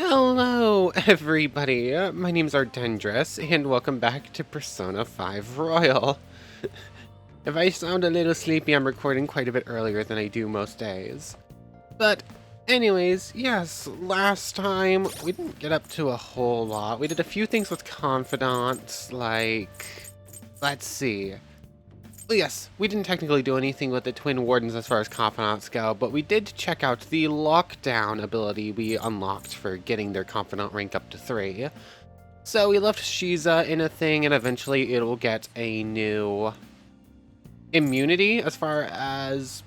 Hello, everybody. My name's Ardendris, and welcome back to Persona 5 Royal. If I sound a little sleepy, I'm recording quite a bit earlier than I do most days. But anyways, yes, last time we didn't get up to a whole lot. We did a few things with Confidant, like, let's see. Well, yes, we didn't technically do anything with the Twin Wardens as far as Confidants go, but we did check out the Lockdown ability we unlocked for getting their Confidant rank up to 3. So we left Shiza in a thing, and eventually it will get a new immunity as far as,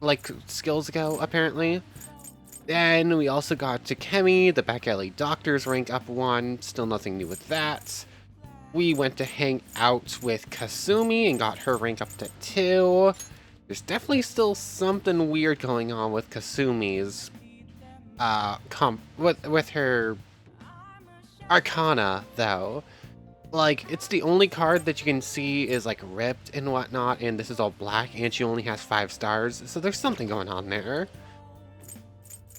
like, skills go, apparently. Then we also got Takemi, the back alley doctor's rank up 1, still nothing new with that. We went to hang out with Kasumi and got her rank up to 2. There's definitely still something weird going on with Kasumi's with her Arcana, though. Like, it's the only card that you can see is like ripped and whatnot, and this is all black, and she only has 5 stars, so there's something going on there.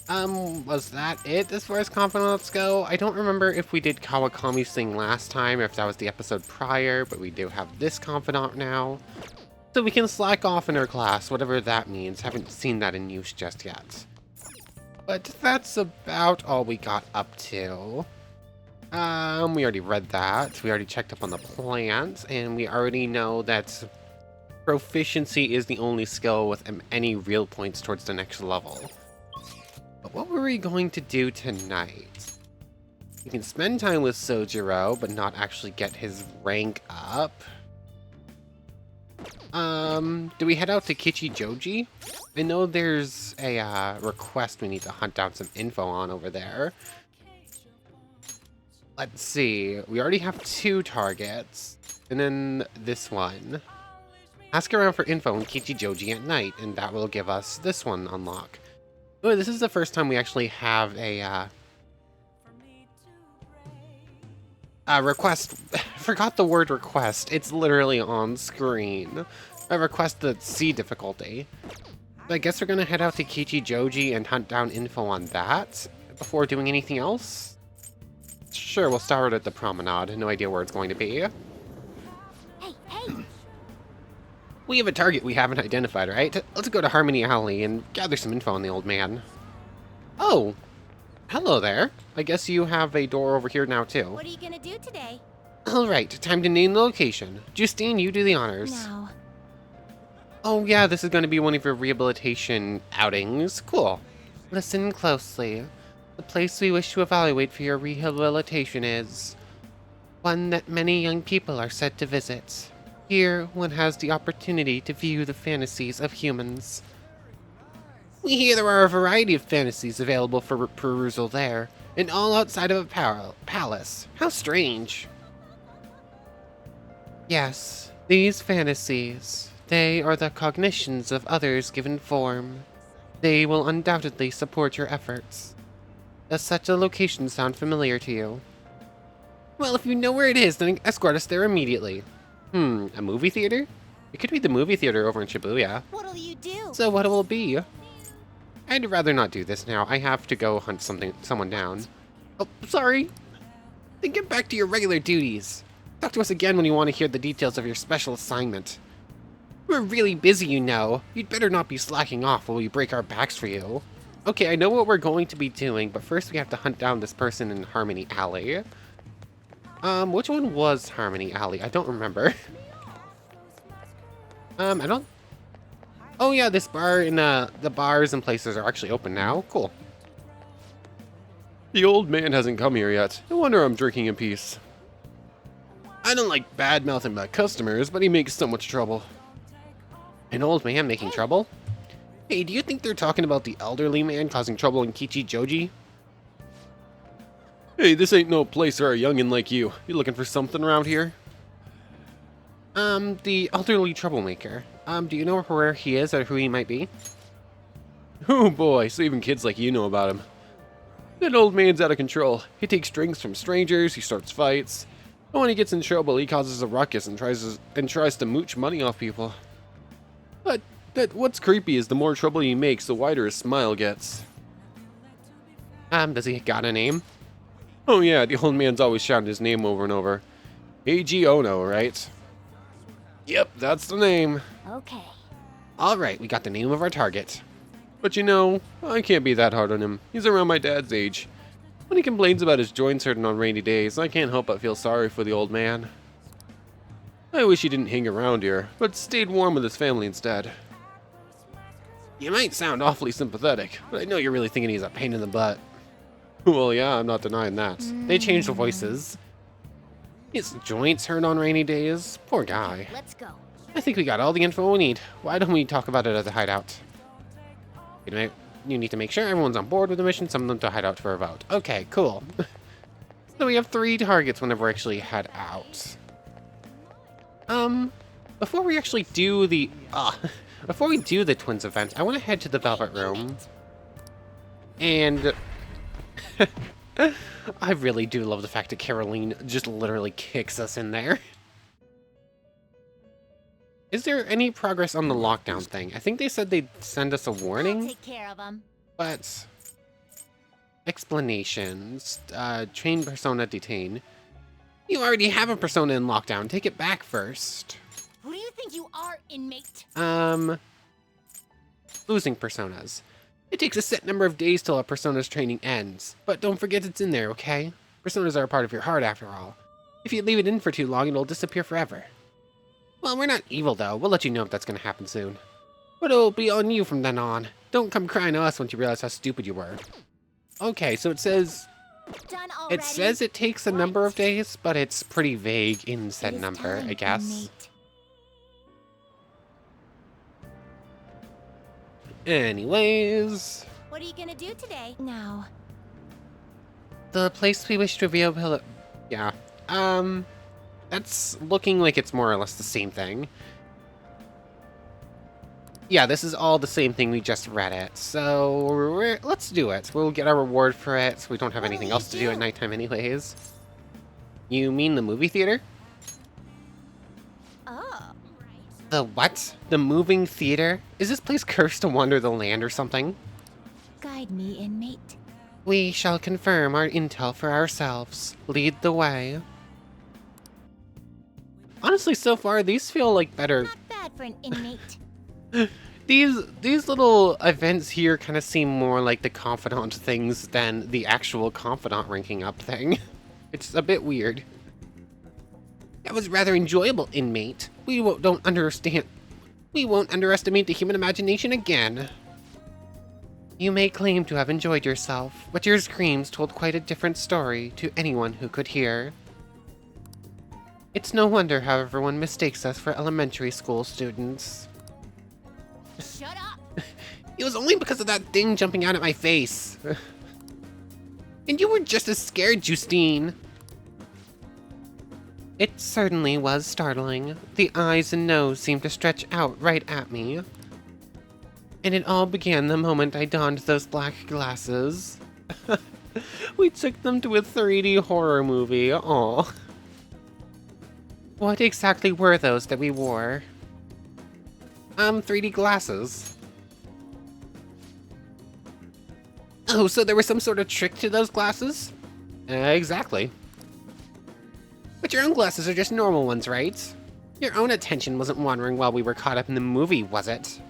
Was that it as far as confidants go? I don't remember if we did Kawakami's thing last time, or if that was the episode prior, but we do have this confidant now. So we can slack off in her class, whatever that means. Haven't seen that in use just yet. But that's about all we got up to. We already read that. We already checked up on the plants, and we already know that proficiency is the only skill with any real points towards the next level. But what were we going to do tonight? We can spend time with Sojiro, but not actually get his rank up. Do we head out to Kichijoji? I know there's a request we need to hunt down some info on over there. Let's see, we already have 2 targets, and then this one. Ask around for info in Kichijoji at night, and that will give us this one unlock. Oh, this is the first time we actually have a request. Forgot the word request. It's literally on screen. A request at C difficulty. I guess we're gonna head out to Kichijoji and hunt down info on that before doing anything else. Sure, we'll start at the promenade. No idea where it's going to be. Hey, hey! We have a target we haven't identified, right? Let's go to Harmony Alley and gather some info on the old man. Oh, hello there. I guess you have a door over here now, too. What are you gonna do today? Alright, time to name the location. Justine, you do the honors. No. Oh yeah, this is going to be one of your rehabilitation outings. Cool. Listen closely. The place we wish to evaluate for your rehabilitation is one that many young people are said to visit. Here, one has the opportunity to view the fantasies of humans. We hear there are a variety of fantasies available for perusal there, and all outside of a palace. How strange. Yes, these fantasies, they are the cognitions of others given form. They will undoubtedly support your efforts. Does such a location sound familiar to you? Well, if you know where it is, then escort us there immediately. A movie theater? It could be the movie theater over in Shibuya. What'll you do? So what will it be? I'd rather not do this now. I have to go hunt someone down. Oh, sorry. Then get back to your regular duties. Talk to us again when you want to hear the details of your special assignment. We're really busy, you know. You'd better not be slacking off while we break our backs for you. Okay, I know what we're going to be doing, but first we have to hunt down this person in Harmony Alley. Which one was Harmony Alley? I don't remember. I don't... Oh yeah, this bar and the bars and places are actually open now. Cool. The old man hasn't come here yet. No wonder I'm drinking in peace. I don't like bad-mouthing my customers, but he makes so much trouble. An old man making trouble? Hey, do you think they're talking about the elderly man causing trouble in Kichijoji? Hey, this ain't no place for a youngin' like you. You looking for something around here? The elderly troublemaker. Do you know where he is or who he might be? Oh boy, so even kids like you know about him. That old man's out of control. He takes drinks from strangers, he starts fights. And when he gets in trouble, he causes a ruckus and tries to mooch money off people. But what's creepy is the more trouble he makes, the wider his smile gets. Does he got a name? Oh yeah, the old man's always shouting his name over and over. A.G. Ono, right? Yep, that's the name. Okay. Alright, we got the name of our target. But you know, I can't be that hard on him. He's around my dad's age. When he complains about his joints hurting on rainy days, I can't help but feel sorry for the old man. I wish he didn't hang around here, but stayed warm with his family instead. You might sound awfully sympathetic, but I know you're really thinking he's a pain in the butt. Well, yeah, I'm not denying that. They changed the voices. His joints hurt on rainy days. Poor guy. Let's go. I think we got all the info we need. Why don't we talk about it at the hideout? You need to make sure everyone's on board with the mission, summon them to hideout for a vote. Okay, cool. So we have 3 targets whenever we actually head out. Before we actually do the, before we do the Twins event, I want to head to the Velvet Room. And I really do love the fact that Caroline just literally kicks us in there. Is there any progress on the lockdown thing? I think they said they'd send us a warning. I'll take care of them. But explanations, train persona detain. You already have a persona in lockdown. Take it back first. Who do you think you are, inmate? Losing personas. It takes a set number of days till a persona's training ends, but don't forget it's in there, okay? Personas are a part of your heart after all. If you leave it in for too long, it'll disappear forever. Well, we're not evil though. We'll let you know if that's gonna happen soon. But it'll be on you from then on. Don't come crying to us once you realize how stupid you were. Okay, so it says... Done already? It says it takes a number of days, but it's pretty vague in said It is number, time, I guess. inmate. Anyways... What are you gonna do today? Now. The place we wish to reveal... Yeah. That's looking like it's more or less the same thing. Yeah, this is all the same thing, we just read it. So, let's do it. We'll get our reward for it, so we don't have What will anything you else to do at do? nighttime anyways. You mean the movie theater? Oh. The what? The moving theater? Is this place cursed to wander the land or something? Guide me, inmate. We shall confirm our intel for ourselves. Lead the way. Honestly, so far, these feel like better. Not bad for an inmate. These little events here kind of seem more like the confidant things than the actual confidant ranking up thing. It's a bit weird. That was rather enjoyable, inmate. We won't underestimate the human imagination again. You may claim to have enjoyed yourself, but your screams told quite a different story to anyone who could hear. It's no wonder how everyone mistakes us for elementary school students. Shut up! It was only because of that thing jumping out at my face. And you were just as scared, Justine. It certainly was startling. The eyes and nose seemed to stretch out right at me. And it all began the moment I donned those black glasses. We took them to a 3D horror movie. Aw. What exactly were those that we wore? 3D glasses. Oh, so there was some sort of trick to those glasses? Exactly. But your own glasses are just normal ones, right? Your own attention wasn't wandering while we were caught up in the movie, was it?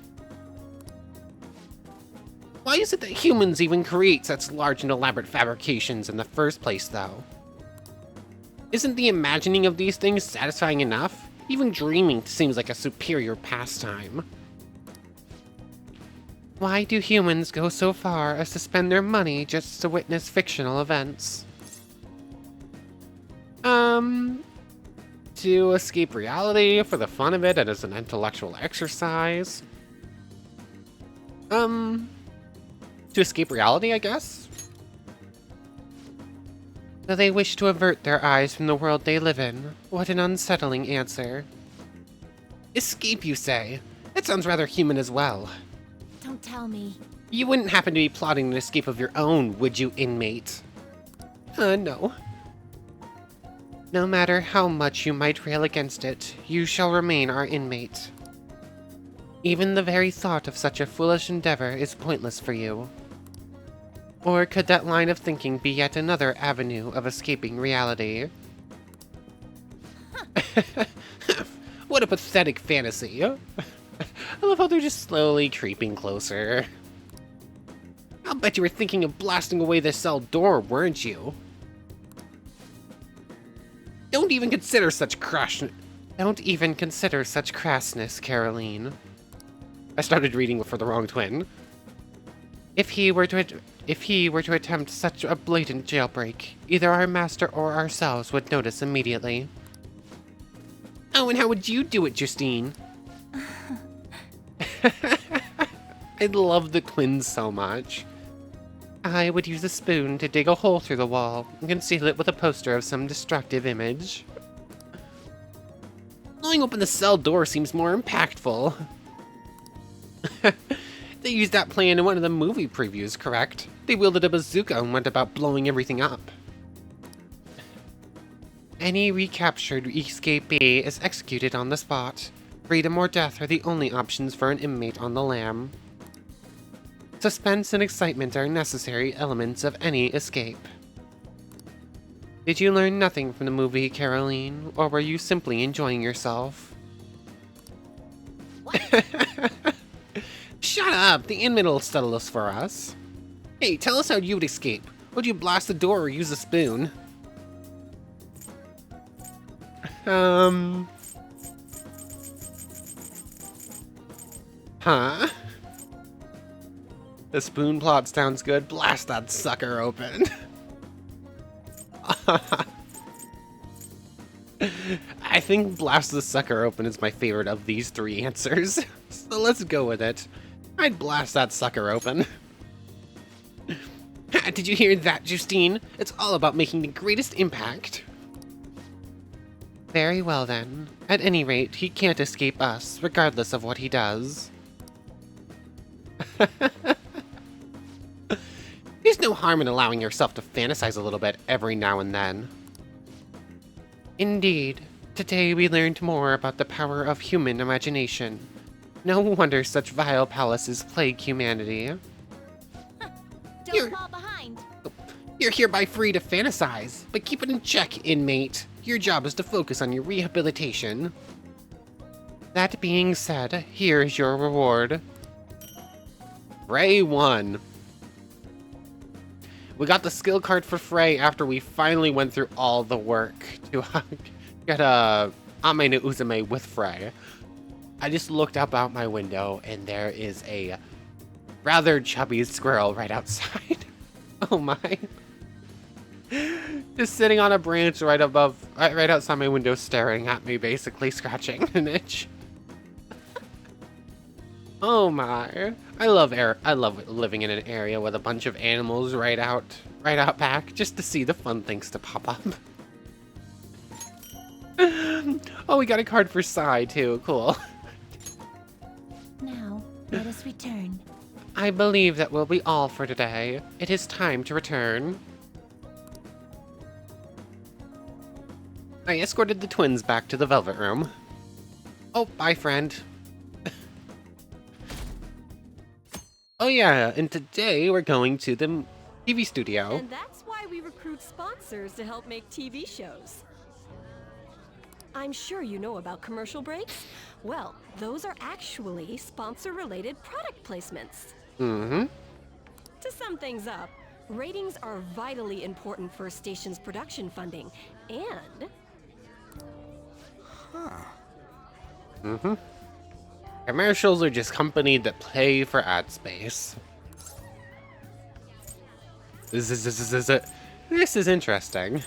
Why is it that humans even create such large and elaborate fabrications in the first place, though? Isn't the imagining of these things satisfying enough? Even dreaming seems like a superior pastime. Why do humans go so far as to spend their money just to witness fictional events? To escape reality, for the fun of it, and as an intellectual exercise. To escape reality, I guess? So they wish to avert their eyes from the world they live in. What an unsettling answer. Escape, you say? That sounds rather human as well. Don't tell me. You wouldn't happen to be plotting an escape of your own, would you, inmate? No. No matter how much you might rail against it, you shall remain our inmate. Even the very thought of such a foolish endeavor is pointless for you. Or could that line of thinking be yet another avenue of escaping reality? What a pathetic fantasy. I love how they're just slowly creeping closer. I'll bet you were thinking of blasting away the cell door, weren't you? Don't even consider such crassness, Caroline. I started reading for the wrong twin. If he were to attempt such a blatant jailbreak, either our master or ourselves would notice immediately. Oh, and how would you do it, Justine? I love the twins so much. I would use a spoon to dig a hole through the wall and conceal it with a poster of some destructive image. Blowing open the cell door seems more impactful. They used that plan in one of the movie previews, correct? They wielded a bazooka and went about blowing everything up. Any recaptured escapee is executed on the spot. Freedom or death are the only options for an inmate on the lam. Suspense and excitement are necessary elements of any escape. Did you learn nothing from the movie, Caroline, or were you simply enjoying yourself? Shut up! The inmate will settle this for us. Hey, tell us how you would escape. Would you blast the door or use a spoon? Huh? The spoon plot sounds good. Blast that sucker open. I think blast the sucker open is my favorite of these three answers. So let's go with it. I'd blast that sucker open. Did you hear that, Justine? It's all about making the greatest impact. Very well then. At any rate, he can't escape us, regardless of what he does. There's no harm in allowing yourself to fantasize a little bit every now and then. Indeed. Today we learned more about the power of human imagination. No wonder such vile palaces plague humanity. Don't fall behind. You're hereby free to fantasize, but keep it in check, inmate. Your job is to focus on your rehabilitation. That being said, here is your reward. Frey won. We got the skill card for Frey after we finally went through all the work to get a Ame no Uzume with Frey. I just looked up out my window and there is a rather chubby squirrel right outside. Oh my. Just sitting on a branch right outside my window staring at me, basically scratching an itch. Oh my. I love living in an area with a bunch of animals right out back just to see the fun things to pop up. Oh, we got a card for Sai too. Cool. Now, let us return. I believe that will be all for today. It is time to return. I escorted the twins back to the Velvet Room. Oh, bye, friend. Oh yeah, and today we're going to the TV studio. And that's why we recruit sponsors to help make TV shows. I'm sure you know about commercial breaks. Well, those are actually sponsor-related product placements. Mm-hmm. To sum things up, ratings are vitally important for a station's production funding, and... Mm-hmm. Commercials are just companies that pay for ad space. This is interesting.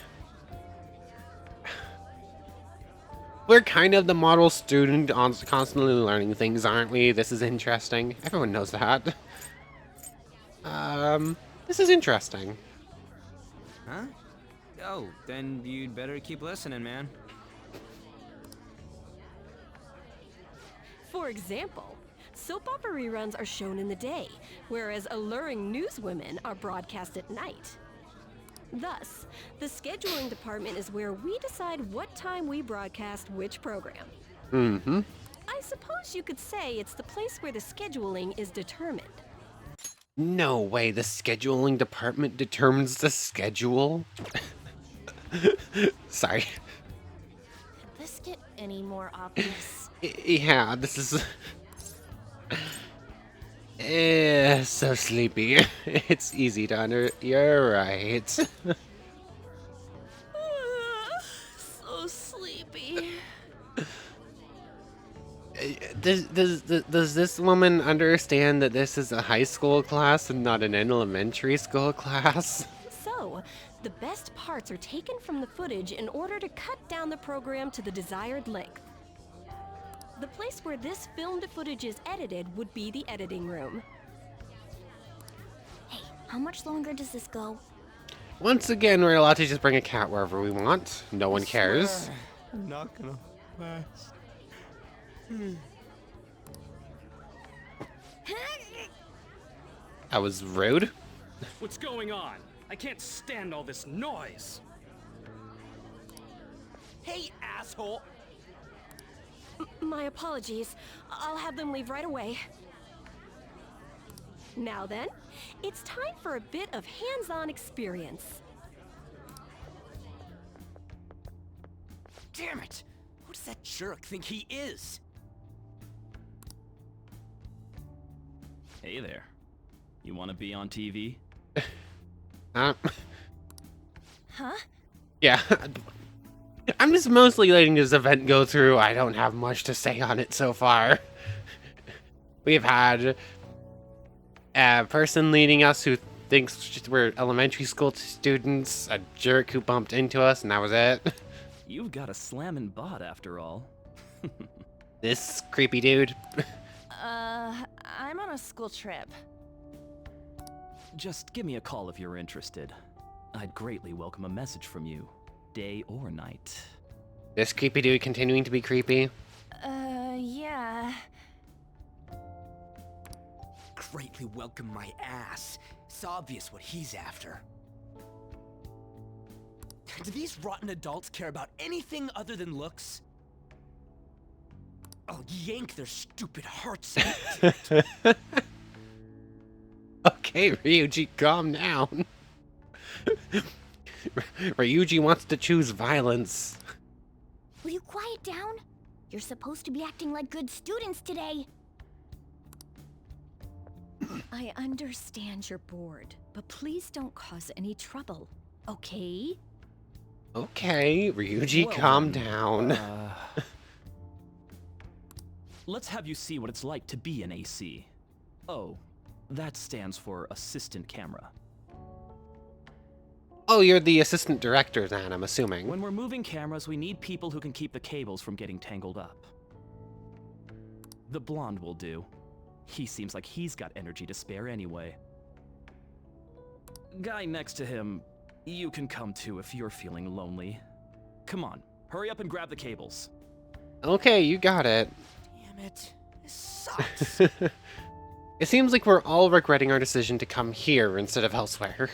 We're kind of the model student on constantly learning things, aren't we? This is interesting. Everyone knows that. This is interesting. Huh? Oh, then you'd better keep listening, man. For example, soap opera reruns are shown in the day, whereas alluring newswomen are broadcast at night. Thus, the scheduling department is where we decide what time we broadcast which program. Mm-hmm. I suppose you could say it's the place where the scheduling is determined. No way, the scheduling department determines the schedule? Sorry. Could this get any more obvious? Yeah, this is... so sleepy. It's easy to You're right. So sleepy. Does this woman understand that this is a high school class and not an elementary school class? So, the best parts are taken from the footage in order to cut down the program to the desired length. The place where this filmed footage is edited would be the editing room. Hey, how much longer does this go? Once again, we're allowed to just bring a cat wherever we want. No one cares. I'm not gonna last. I was rude. What's going on? I can't stand all this noise. Hey, asshole! My apologies. I'll have them leave right away. Now then, it's time for a bit of hands-on experience. Damn it! Who does that jerk think he is? Hey there. You want to be on TV? Huh? Huh? Yeah. I'm just mostly letting this event go through. I don't have much to say on it so far. We've had a person leading us who thinks we're elementary school students, a jerk who bumped into us, and that was it. You've got a slammin' bot after all. This creepy dude. I'm on a school trip. Just give me a call if you're interested. I'd greatly welcome a message from you, day or night. This creepy dude continuing to be creepy. Yeah. Greatly welcome my ass. It's obvious what he's after. Do these rotten adults care about anything other than looks? I'll yank their stupid hearts out. Okay, Ryuji, calm down. Ryuji wants to choose violence. Will you quiet down? You're supposed to be acting like good students today. I understand you're bored, but please don't cause any trouble, okay? Okay, Ryuji, Well calm then, down. Let's have you see what it's like to be an AC. Oh, that stands for assistant camera. Oh, you're the assistant director then, I'm assuming. When we're moving cameras, we need people who can keep the cables from getting tangled up. The blonde will do. He seems like he's got energy to spare anyway. Guy next to him, you can come too if you're feeling lonely. Come on, hurry up and grab the cables. Okay, you got it. Damn it. This sucks. It seems like we're all regretting our decision to come here instead of elsewhere.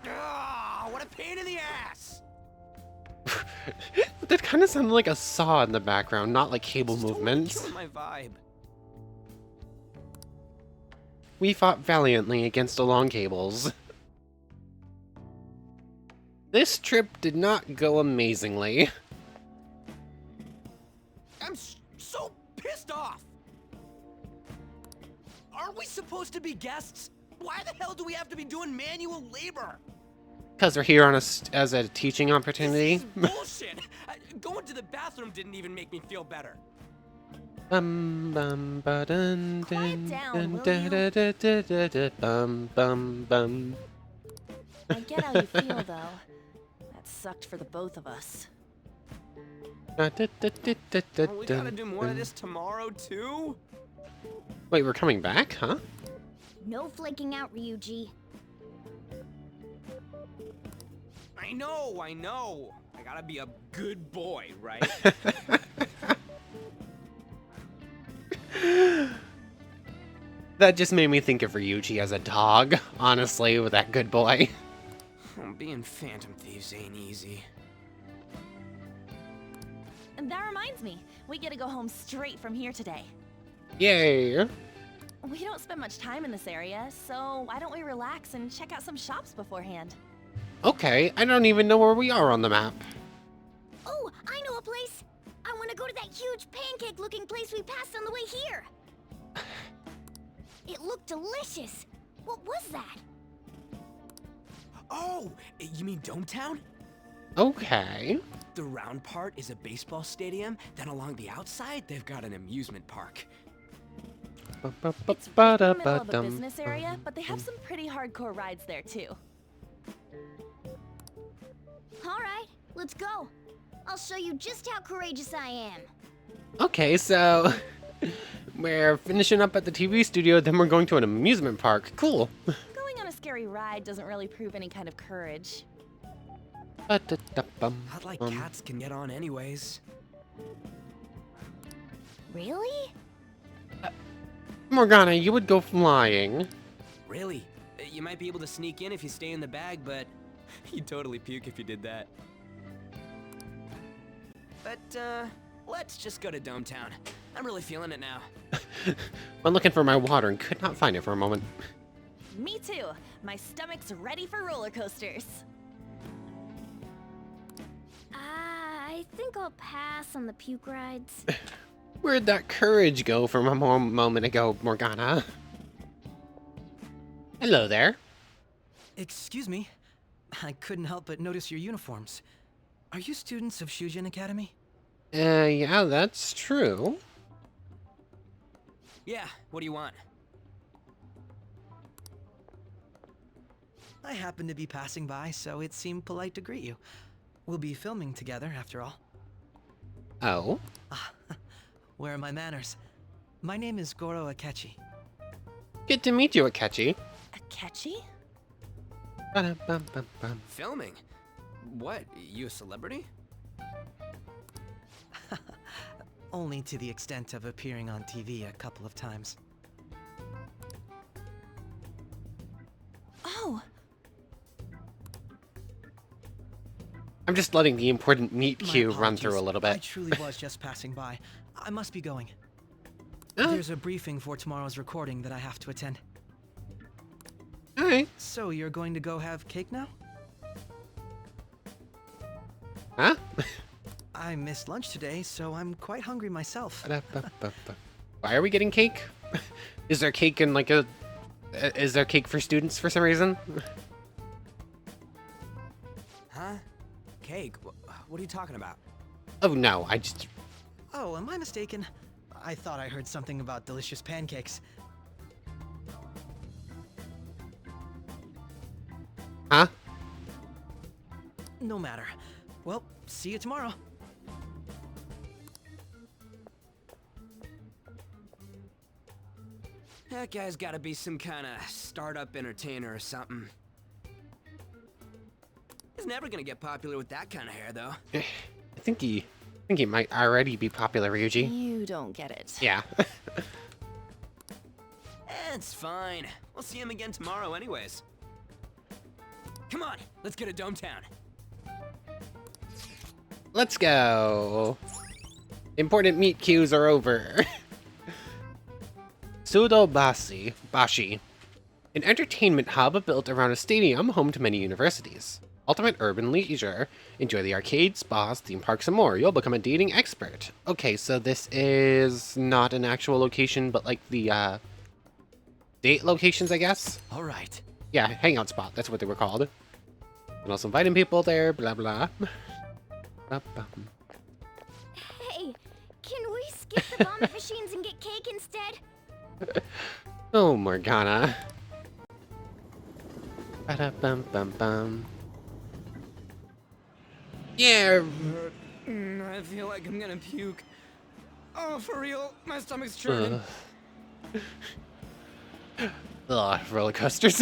What a pain in the ass! That kind of sounded like a saw in the background, not like cable It's totally movements. killing my vibe. We fought valiantly against long cables. This trip did not go amazingly. I'm so pissed off! Aren't we supposed to be guests? Why the hell do we have to be doing manual labor? Because we're here on as a teaching opportunity. This is bullshit! Going to the bathroom didn't even make me feel better. Bum bum ba dun Quiet dun down, dun will da you? da da da da da bum bum bum. I get how you feel, though. That sucked for the both of us. Da da da da da da We gotta dun do more of dun. this tomorrow, too? Wait, we're coming back, huh? No flaking out, Ryuji. I know. I gotta be a good boy, right? That just made me think of Ryuji as a dog, honestly, with that good boy. Being Phantom Thieves ain't easy. And that reminds me, we get to go home straight from here today. Yay! We don't spend much time in this area, so why don't we relax and check out some shops beforehand? Okay, I don't even know where we are on the map. Oh, I know a place. I want to go to that huge pancake-looking place we passed on the way here. It looked delicious. What was that? Oh, you mean Dometown? Okay. The round part is a baseball stadium, then along the outside, they've got an amusement park. It's right in the middle of a business area, but they have some pretty hardcore rides there too. All right, let's go. I'll show you just how courageous I am. Okay, so we're finishing up at the TV studio, then we're going to an amusement park. Cool. Going on a scary ride doesn't really prove any kind of courage. Not like cats can get on anyways. Really? Morgana, you would go flying. Really? You might be able to sneak in if you stay in the bag, but you'd totally puke if you did that. But, let's just go to Dometown. I'm really feeling it now. I'm looking for my water and could not find it for a moment. Me too. My stomach's ready for roller coasters. I think I'll pass on the puke rides. Where'd that courage go from a moment ago, Morgana? Hello there. Excuse me. I couldn't help but notice your uniforms. Are you students of Shujin Academy? Yeah, that's true. Yeah, what do you want? I happened to be passing by, so it seemed polite to greet you. We'll be filming together, after all. Oh? Where are my manners? My name is Goro Akechi. Good to meet you, Akechi. Akechi? Ba-dum-bum-bum-bum. Filming? What, you a celebrity? Only to the extent of appearing on TV a couple of times. Oh, I'm just letting the important meet My queue run through a apologies. little I bit. truly was just passing by. I must be going. Oh, There's a briefing for tomorrow's recording that I have to attend. alright. So you're going to go have cake now? Huh? I missed lunch today, so I'm quite hungry myself. Ba-da-ba-ba-ba. Why are we getting cake? Is there cake in like a... Is there cake for students for some reason? Huh? Cake? What are you talking about? Oh no, I just... Oh, am I mistaken? I thought I heard something about delicious pancakes. Huh? No matter. Well, see you tomorrow. That guy's gotta be some kind of startup entertainer or something. He's never gonna get popular with that kind of hair, though. I think he might already be popular, Ryuji. you don't get it. Yeah. It's fine. We'll see him again tomorrow anyways. Come on, let's get to Dometown. Let's go. Important meet queues are over. Bashi, an entertainment hub built around a stadium home to many universities. Ultimate urban leisure. Enjoy the arcades, spas, theme parks, and more. You'll become a dating expert. Okay, so this is not an actual location, but like the date locations, I guess? All right. Yeah, hangout spot. That's what they were called. And also inviting people there, blah, blah. Ba-bum. Hey, can we skip the vomit machines and get cake instead? Oh, Morgana. Ba-da-bum-bum-bum. Yeah. I feel like I'm gonna puke. Oh, for real? My stomach's churning. Ugh, roller coasters.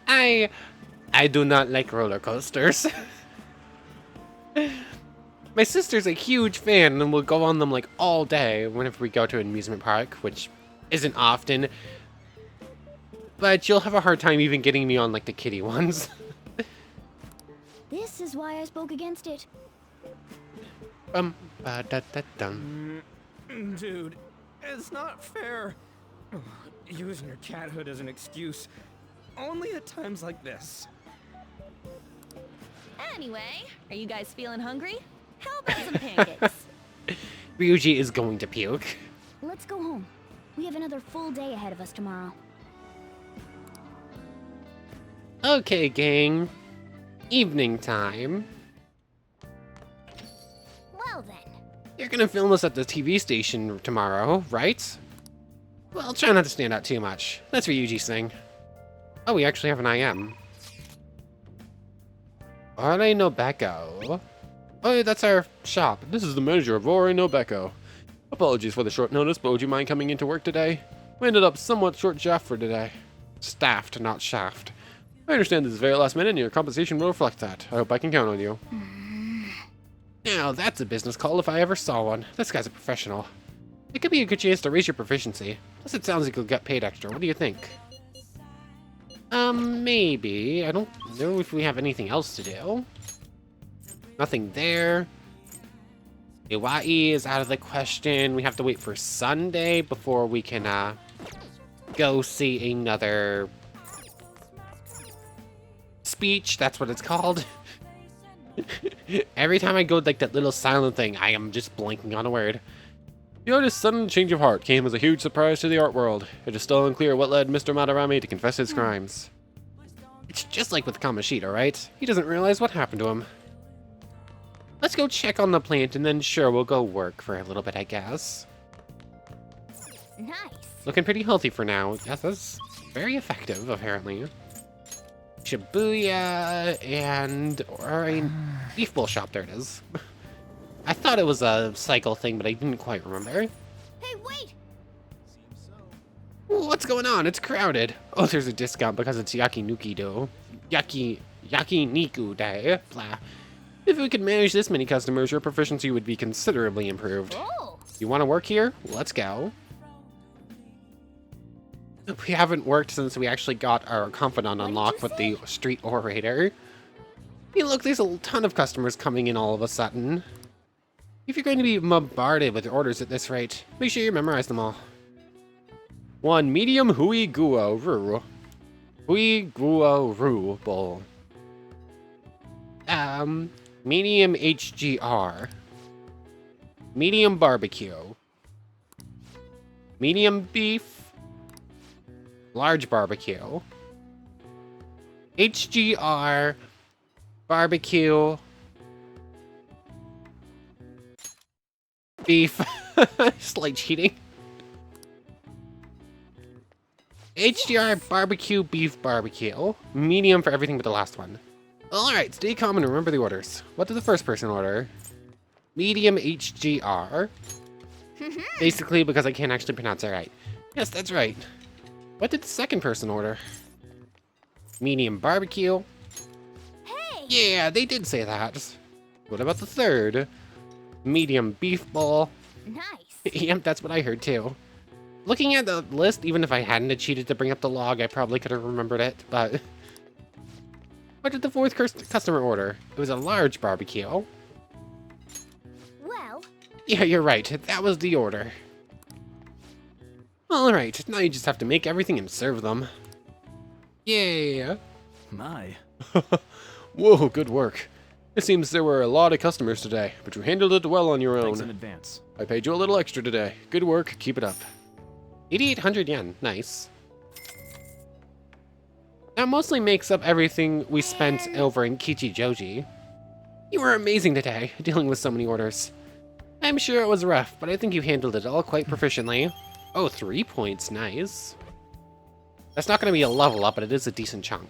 I do not like roller coasters. My sister's a huge fan and will go on them like all day whenever we go to an amusement park, which isn't often. But you'll have a hard time even getting me on like the kiddie ones. This is why I spoke against it. Ba-da-da-dum. Dude, It's not fair. Ugh, using your cathood as an excuse. Only at times like this. Anyway, are you guys feeling hungry? How about some pancakes? Ryuji is going to puke. Let's go home. We have another full day ahead of us tomorrow. Okay, gang. Evening time. Well then. You're gonna film us at the TV station tomorrow, right? Well, try not to stand out too much. That's Ryuji's thing. Oh, we actually have an IM. Ore no Beko. Oh, yeah, that's our shop. This is the manager of Ore no Beko. Apologies for the short notice, but would you mind coming into work today? We ended up somewhat short-staffed for today. Staffed, not shaft. I understand this is very last minute and your compensation will reflect that. I hope I can count on you. Now, that's a business call if I ever saw one. This guy's a professional. It could be a good chance to raise your proficiency. Plus it sounds like you'll get paid extra. What do you think? Maybe. I don't know if we have anything else to do. Nothing there. Iwai is out of the question. We have to wait for Sunday before we can, go see another speech. That's what it's called. Every time I go like that little silent thing, I am just blanking on a word. The artist's sudden change of heart came as a huge surprise to the art world. It is still unclear what led Mr. Madarame to confess his crimes. It's just like with Kamoshida, right? He doesn't realize what happened to him. Let's go check on the plant and then sure, we'll go work for a little bit, I guess. Nice. Looking pretty healthy for now. Yes, that's very effective, apparently. Shibuya and or a beef bowl shop. There it is. I thought it was a cycle thing, but I didn't quite remember. Hey, wait! What's going on? It's crowded. Oh, there's a discount because it's Yakiniku Day. Blah. If we could manage this many customers, your proficiency would be considerably improved. Oh! You want to work here? Let's go. We haven't worked since we actually got our confidant unlocked with the street orator. Hey, look, there's a ton of customers coming in all of a sudden. If you're going to be bombarded with orders at this rate, make sure you memorize them all. 1 medium hui guo ru. Hui guo ru bowl. Medium HGR. Medium barbecue. Medium beef. Large barbecue. HGR. Barbecue. Beef. Slight cheating. HDR barbecue beef barbecue. Medium for everything but the last one. Alright, stay calm and remember the orders. What did the first person order? Medium HGR. Basically because I can't actually pronounce it right. Yes, that's right. What did the second person order? Medium barbecue. Hey! Yeah, they did say that. What about the third? Medium beef bowl. Nice. Yep, that's what I heard too. Looking at the list, even if I hadn't cheated to bring up the log, I probably could have remembered it, but... What did the fourth customer order? It was a large barbecue. Well... Yeah, you're right. That was the order. Alright, now you just have to make everything and serve them. Yeah. My. Whoa, good work. It seems there were a lot of customers today, but you handled it well on your own. Thanks in advance. I paid you a little extra today. Good work, keep it up. 8,800 yen, nice. That mostly makes up everything we spent over in Kichijoji. You were amazing today, dealing with so many orders. I'm sure it was rough, but I think you handled it all quite proficiently. Oh, 3 points, nice. That's not going to be a level up, but it is a decent chunk.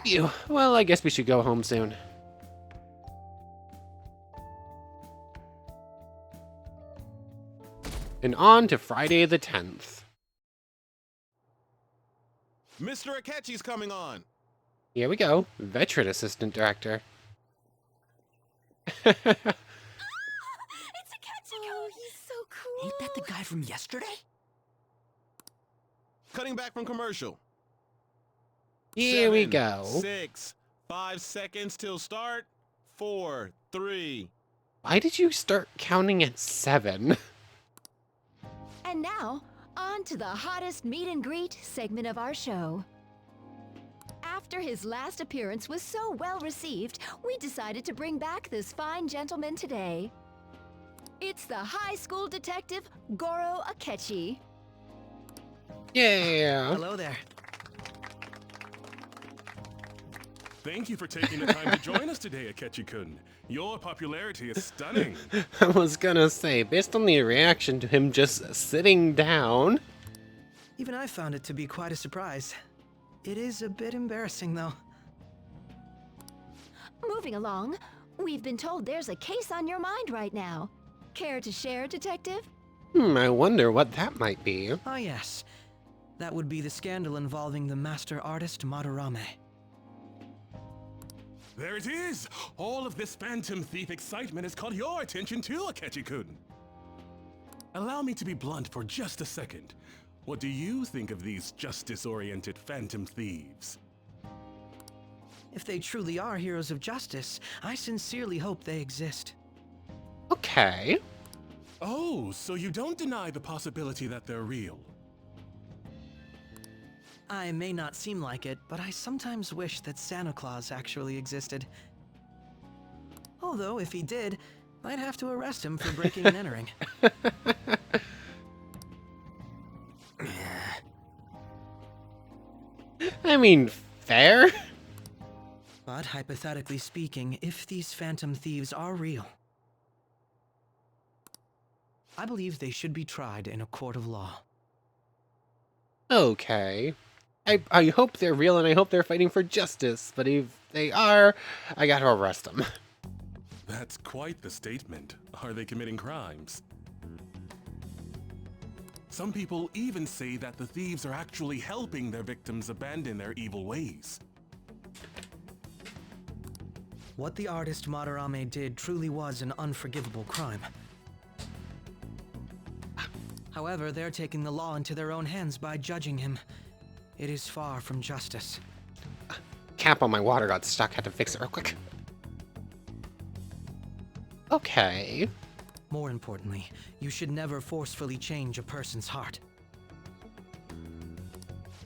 Phew, well, I guess we should go home soon. And on to Friday the 10th. Mr. Akechi's coming on. Here we go, veteran assistant director. It's a Ketsuko! Oh, he's so cool. Ain't that the guy from yesterday? Cutting back from commercial. Here we 7, go. 6, 5 seconds till start. 4, 3. Why did you start counting at 7? And now, on to the hottest meet and greet segment of our show. After his last appearance was so well received, we decided to bring back this fine gentleman today. It's the high school detective, Goro Akechi. Yeah. Hello there. Thank you for taking the time to join us today, Akechi-kun. Your popularity is stunning. I was gonna say, based on the reaction to him just sitting down. Even I found it to be quite a surprise. It is a bit embarrassing, though. Moving along, we've been told there's a case on your mind right now. Care to share, Detective? I wonder what that might be. Ah, yes. That would be the scandal involving the master artist Madarame. There it is! All of this Phantom Thief excitement has caught your attention too, Akechi-kun. Allow me to be blunt for just a second. What do you think of these justice-oriented Phantom Thieves? If they truly are heroes of justice, I sincerely hope they exist. Okay. Oh, so you don't deny the possibility that they're real? I may not seem like it, but I sometimes wish that Santa Claus actually existed. Although, if he did, I'd have to arrest him for breaking and entering. I mean, fair? But hypothetically speaking, if these Phantom Thieves are real, I believe they should be tried in a court of law. Okay. I hope they're real and I hope they're fighting for justice, but if they are, I gotta arrest them. That's quite the statement. Are they committing crimes? Some people even say that the thieves are actually helping their victims abandon their evil ways. What the artist Madarame did truly was an unforgivable crime. However, they're taking the law into their own hands by judging him. It is far from justice. Cap on my water got stuck, had to fix it real quick. Okay. More importantly, you should never forcefully change a person's heart.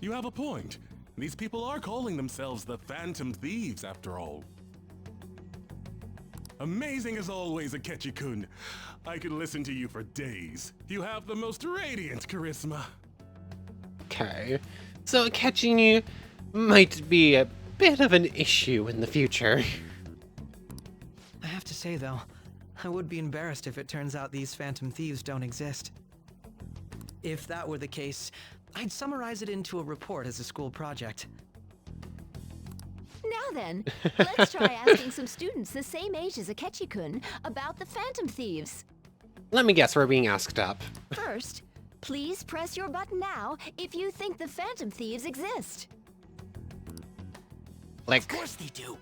You have a point. These people are calling themselves the Phantom Thieves, after all. Amazing as always, Akechi-kun. I could listen to you for days. You have the most radiant charisma. Okay. So catching you might be a bit of an issue in the future. I have to say, though, I would be embarrassed if it turns out these Phantom Thieves don't exist. If that were the case, I'd summarize it into a report as a school project. Now then, let's try asking some students the same age as Akechi-kun about the Phantom Thieves. Let me guess, we're being asked up. First, please press your button now if you think the Phantom Thieves exist. Like, Of course they do.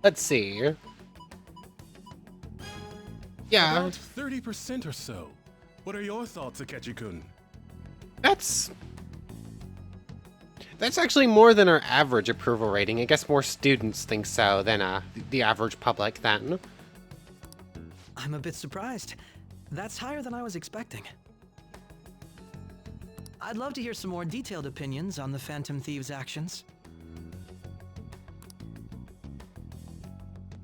let's see. Yeah, About 30% or so. What are your thoughts, Akechi-kun? that's actually more than our average approval rating. I guess more students think so than the average public then. I'm a bit surprised. That's higher than I was expecting. I'd love to hear some more detailed opinions on the Phantom Thieves' actions.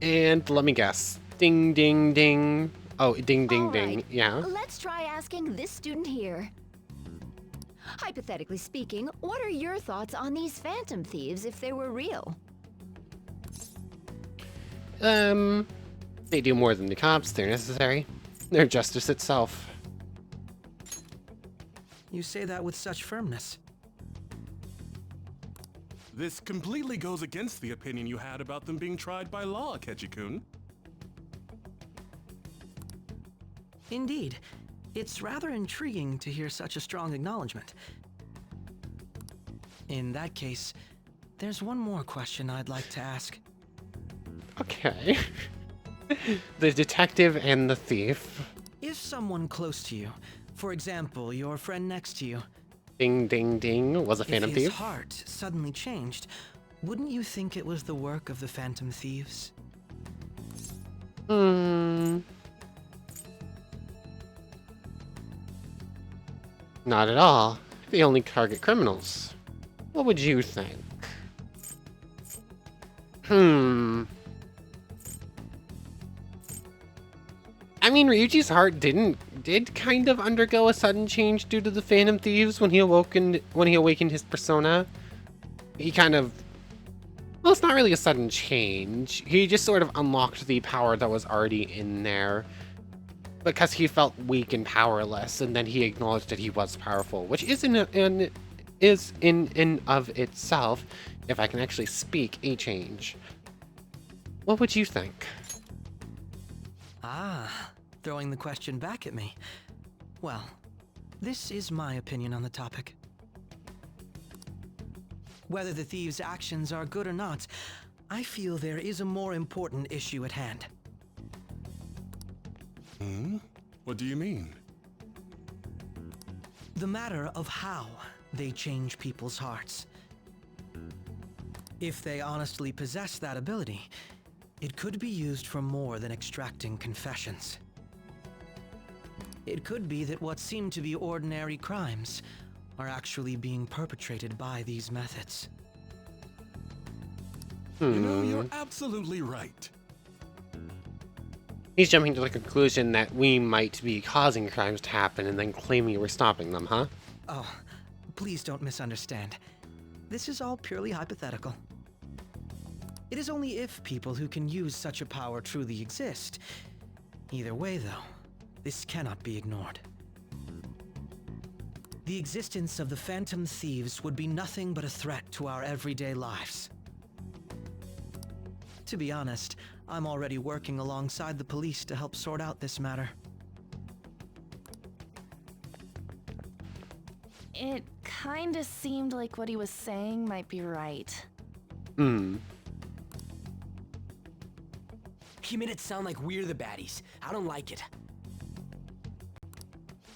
And let me guess. Ding, ding, ding. Oh, ding, ding, All ding. right, Yeah. Let's try asking this student here. Hypothetically speaking, what are your thoughts on these Phantom Thieves if they were real? They do more than the cops. They're necessary. They're justice itself. You say that with such firmness. This completely goes against the opinion you had about them being tried by law, Akechi-kun. Indeed. It's rather intriguing to hear such a strong acknowledgement. In that case, there's one more question I'd like to ask. Okay. The detective and the thief. If someone close to you, for example, your friend next to you, Ding, ding, ding. Was a Phantom if his Thief. heart suddenly changed, wouldn't you think it was the work of the Phantom Thieves? Not at all. They only target criminals. What would you think? I mean, Ryuji's heart did kind of undergo a sudden change due to the Phantom Thieves when he awakened his persona. He kind of, well, it's not really a sudden change. He just sort of unlocked the power that was already in there because he felt weak and powerless, and then he acknowledged that he was powerful, which is in and of itself, if I can actually speak, a change. What would you think? Ah, throwing the question back at me. Well, this is my opinion on the topic. Whether the thieves' actions are good or not, I feel there is a more important issue at hand. What do you mean? The matter of how they change people's hearts. If they honestly possess that ability, it could be used for more than extracting confessions. It could be that what seem to be ordinary crimes are actually being perpetrated by these methods. You know, you're absolutely right. He's jumping to the conclusion that we might be causing crimes to happen and then claiming we're stopping them, huh? Oh, please don't misunderstand. This is all purely hypothetical. It is only if people who can use such a power truly exist. Either way, though, this cannot be ignored. The existence of the Phantom Thieves would be nothing but a threat to our everyday lives. To be honest, I'm already working alongside the police to help sort out this matter. It kinda seemed like what he was saying might be right. He made it sound like we're the baddies. I don't like it.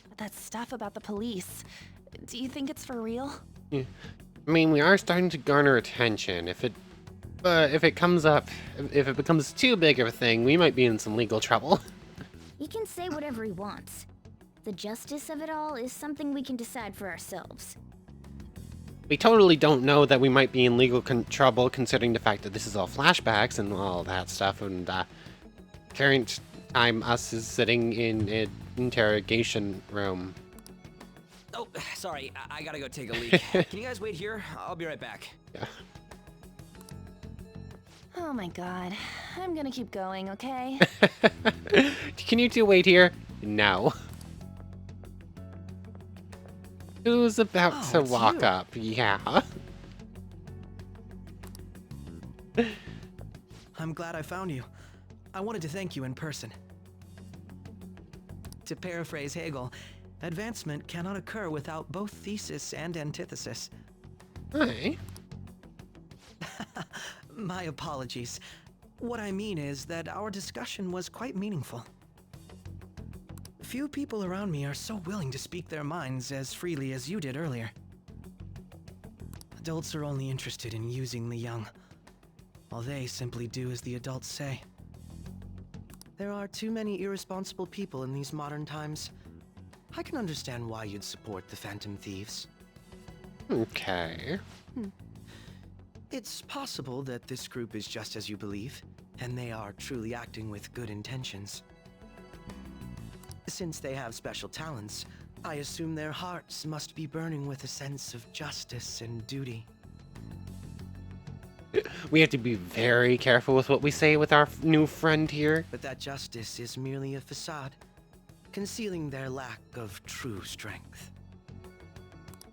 But that stuff about the police, do you think it's for real? Yeah. I mean, we are starting to garner attention. If it becomes too big of a thing, we might be in some legal trouble. He can say whatever he wants. The justice of it all is something we can decide for ourselves. We totally don't know that we might be in legal trouble, considering the fact that this is all flashbacks and all that stuff, and current time us is sitting in an interrogation room. Oh, sorry, I gotta go take a leak. Can you guys wait here? I'll be right back. Yeah. Oh my god. I'm gonna keep going, okay? Can you two wait here? No. Who's about to walk up? Yeah. I'm glad I found you. I wanted to thank you in person. To paraphrase Hegel, advancement cannot occur without both thesis and antithesis. Hi. My apologies. What I mean is that our discussion was quite meaningful. Few people around me are so willing to speak their minds as freely as you did earlier. Adults are only interested in using the young, while they simply do as the adults say. There are too many irresponsible people in these modern times. I can understand why you'd support the Phantom Thieves. Okay. It's possible that this group is just as you believe, and they are truly acting with good intentions. Since they have special talents, I assume their hearts must be burning with a sense of justice and duty. We have to be very careful with what we say with our new friend here. But that justice is merely a facade, concealing their lack of true strength.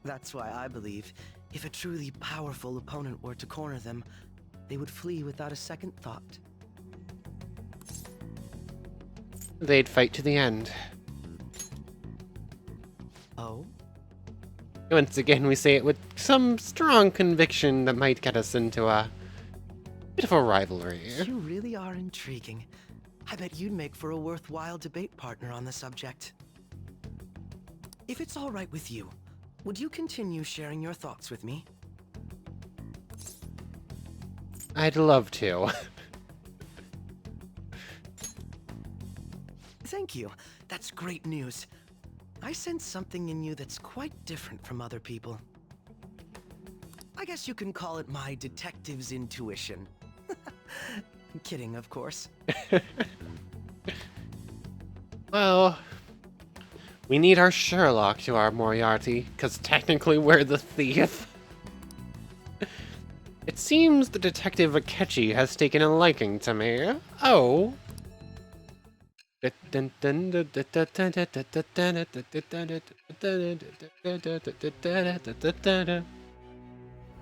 That's why I believe if a truly powerful opponent were to corner them, they would flee without a second thought. They'd fight to the end. Oh? Once again, we say it with some strong conviction that might get us into a bit of a rivalry. You really are intriguing. I bet you'd make for a worthwhile debate partner on the subject. If it's all right with you, would you continue sharing your thoughts with me? I'd love to. Thank you. That's great news. I sense something in you that's quite different from other people. I guess you can call it my detective's intuition. Kidding, of course. Well, we need our Sherlock to our Moriarty, because technically we're the thief. It seems the Detective Akechi has taken a liking to me. Oh.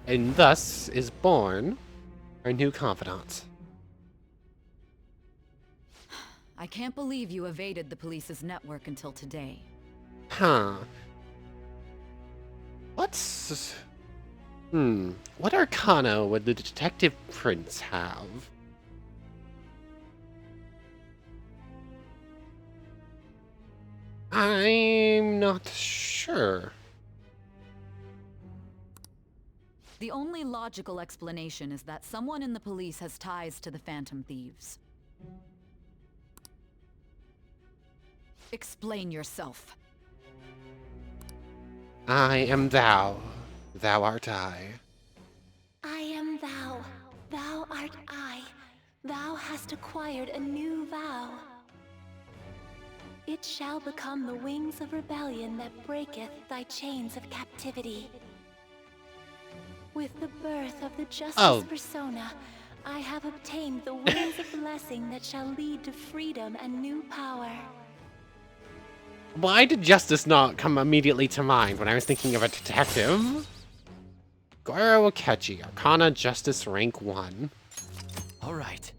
And thus is born our new confidant. I can't believe you evaded the police's network until today. Huh. What's... What arcana would the Detective Prince have? I'm not sure. The only logical explanation is that someone in the police has ties to the Phantom Thieves. Explain yourself. I am thou. Thou art I. I am thou. Thou art I. Thou hast acquired a new vow. It shall become the wings of rebellion that breaketh thy chains of captivity. With the birth of the Justice persona, I have obtained the wings of blessing that shall lead to freedom and new power. Why did Justice not come immediately to mind when I was thinking of a detective? Goro Akechi, Arcana Justice rank 1. Alright.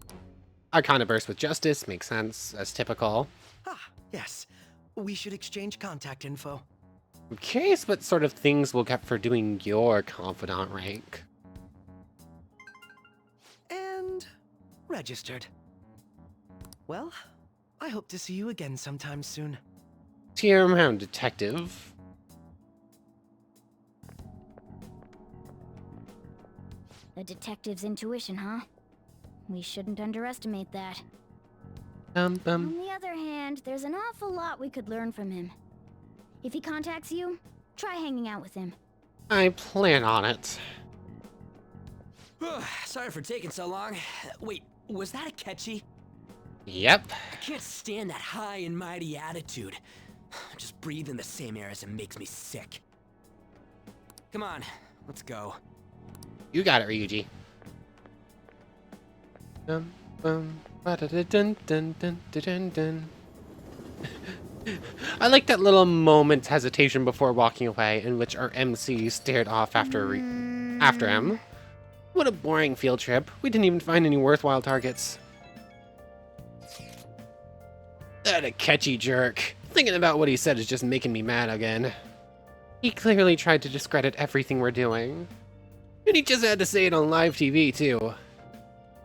Arcana burst with Justice, makes sense, as typical. Ah, yes. We should exchange contact info. I'm curious what sort of things we'll get for doing your confidant rank. And... registered. Well, I hope to see you again sometime soon. See you around, detective. A detective's intuition, huh? We shouldn't underestimate that. On On the other hand, there's an awful lot we could learn from him. If he contacts you, try hanging out with him. I plan on it. Sorry for taking so long. Wait, was that Akechi? Yep. I can't stand that high and mighty attitude. Just breathing the same air as him makes me sick. Come on, let's go. You got it, Ryuji. I like that little moment's hesitation before walking away, in which our MC stared off after him. What a boring field trip. We didn't even find any worthwhile targets. That Akechi jerk. Thinking about what he said is just making me mad again. He clearly tried to discredit everything we're doing. And he just had to say it on live TV, too.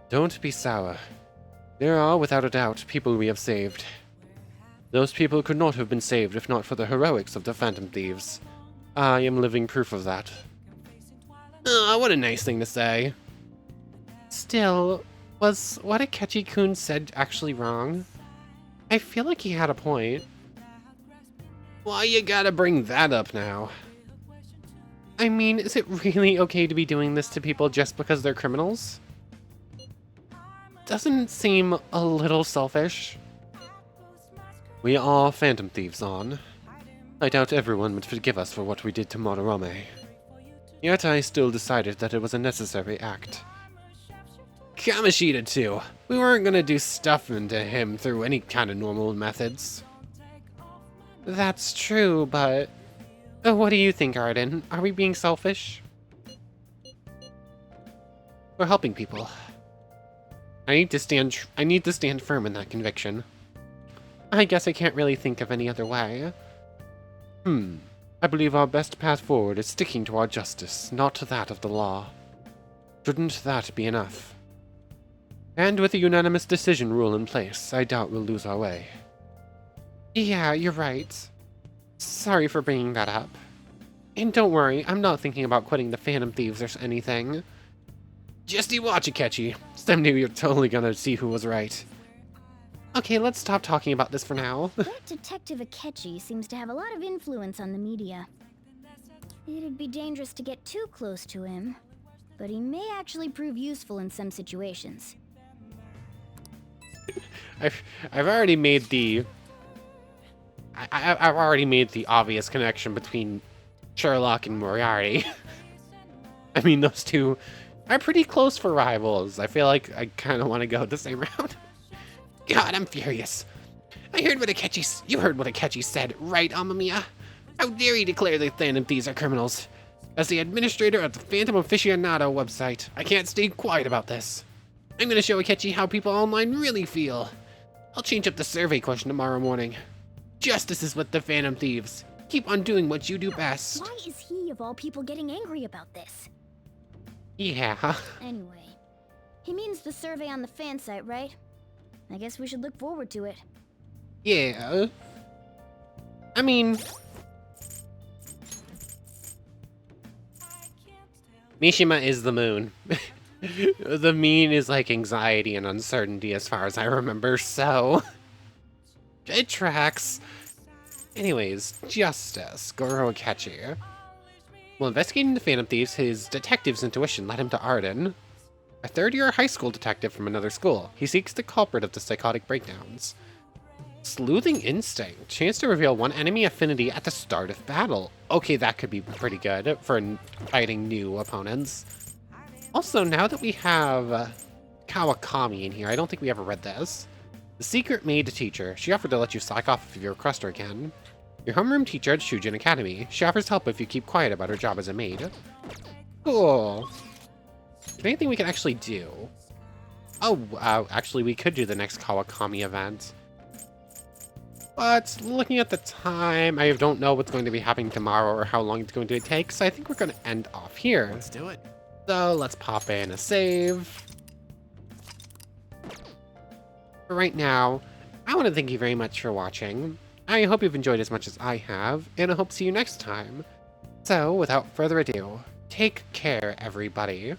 Don't be sour. There are, without a doubt, people we have saved. Those people could not have been saved if not for the heroics of the Phantom Thieves. I am living proof of that. What a nice thing to say. Still, was what Akechi-kun said actually wrong? I feel like he had a point. Why you gotta bring that up now? I mean, is it really okay to be doing this to people just because they're criminals? Doesn't it seem a little selfish? We are Phantom Thieves, On. I doubt everyone would forgive us for what we did to Mororome. Yet I still decided that it was a necessary act. Kamishita too. We weren't gonna do stuff into him through any kind of normal methods. That's true, but... what do you think, Arden? Are we being selfish? We're helping people. I need to stand firm in that conviction. I guess I can't really think of any other way. I believe our best path forward is sticking to our justice, not to that of the law. Shouldn't that be enough? And with a unanimous decision rule in place, I doubt we'll lose our way. Yeah, you're right. Sorry for bringing that up. And don't worry, I'm not thinking about quitting the Phantom Thieves or anything. Just you watch, Akechi. Someday you're totally gonna see who was right. Okay, let's stop talking about this for now. That Detective Akechi seems to have a lot of influence on the media. It'd be dangerous to get too close to him, but he may actually prove useful in some situations. I've already made the... I've already made the obvious connection between Sherlock and Moriarty. I mean, those two are pretty close for rivals. I feel like I kind of want to go the same route. God, I'm furious. You heard what Akechi said, right, Amamiya? How dare you declare the Phantom Thieves are criminals? As the administrator of the Phantom Aficionado website, I can't stay quiet about this. I'm gonna show Akechi how people online really feel. I'll change up the survey question tomorrow morning. Justice is with the Phantom Thieves. Keep on doing what you do best. Why is he, of all people, getting angry about this? Yeah. Anyway, he means the survey on the fan site, right? I guess we should look forward to it. Yeah. I mean... Mishima is the moon. The mean is like anxiety and uncertainty as far as I remember, so... It tracks. Anyways, Justice, Goro Akechi. While investigating the Phantom Thieves, his detective's intuition led him to Arden, a third-year high school detective from another school. He seeks the culprit of the psychotic breakdowns. Sleuthing Instinct. Chance to reveal one enemy affinity at the start of battle. Okay, that could be pretty good for fighting new opponents. Also, now that we have Kawakami in here, I don't think we ever read this. The secret maid teacher. She offered to let you slack off if you request her again. Your homeroom teacher at Shujin Academy. She offers help if you keep quiet about her job as a maid. Cool. Is there anything we can actually do? Oh, actually, we could do the next Kawakami event. But looking at the time, I don't know what's going to be happening tomorrow or how long it's going to take, so I think we're going to end off here. Let's do it. So let's pop in a save. For right now, I want to thank you very much for watching. I hope you've enjoyed as much as I have, and I hope to see you next time. So, without further ado, take care, everybody.